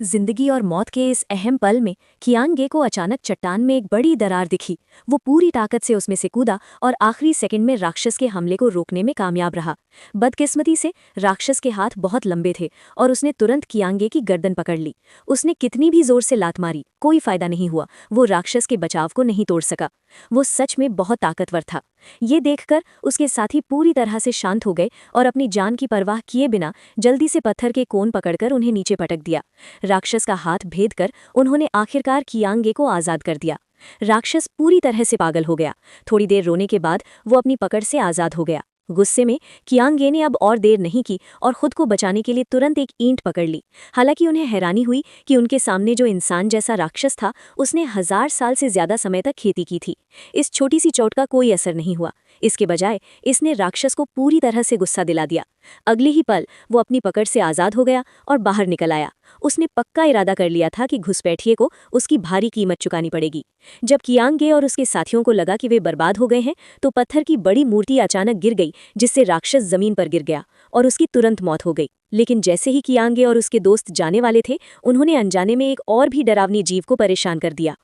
जिंदगी और मौत के इस अहम पल में कियांगे को अचानक चट्टान में एक बड़ी दरार दिखी। वो पूरी ताकत से उसमें से कूदा और आखिरी सेकंड में राक्षस के हमले को रोकने में कामयाब रहा। बदकिस्मती से राक्षस के हाथ बहुत लंबे थे और उसने तुरंत कियांगे की गर्दन पकड़ ली। उसने कितनी भी जोर से लात मारी, कोई फायदा नहीं हुआ। वो राक्षस के बचाव को नहीं तोड़ सका। वो सच में बहुत ताकतवर था। ये देखकर उसके साथी पूरी तरह से शांत हो गए और अपनी जान की परवाह किए बिना जल्दी से पत्थर के कोन पकड़कर उन्हें नीचे पटक दिया। राक्षस का हाथ भेद कर उन्होंने आखिरकार कियांगे को आजाद कर दिया। राक्षस पूरी तरह से पागल हो गया। थोड़ी देर रोने के बाद वो अपनी पकड़ से आजाद हो गया। गुस्से में कियांगे ने अब और देर नहीं की और खुद को बचाने के लिए तुरंत एक ईंट पकड़ ली। हालांकि उन्हें हैरानी हुई कि उनके सामने जो इंसान जैसा राक्षस था उसने 1000 साल से ज्यादा समय तक खेती की थी। इस छोटी सी चोट का कोई असर नहीं हुआ। इसके बजाय इसने राक्षस को पूरी तरह से गुस्सा दिला दिया। अगले ही पल वो अपनी पकड़ से आजाद हो गया और बाहर निकल आया। उसने पक्का इरादा कर लिया था कि घुसपैठिए को उसकी भारी कीमत चुकानी पड़ेगी। जब कियांगे और उसके साथियों को लगा कि वे बर्बाद हो गए हैं, तो पत्थर की बड़ी मूर्ति अचानक गिर गई, जिससे राक्षस जमीन पर गिर गया और उसकी तुरंत मौत हो गई। लेकिन जैसे ही कियांगे और उसके दोस्त जाने वाले थे, उन्होंने अनजाने में एक और भी डरावनी जीव को परेशान कर दिया।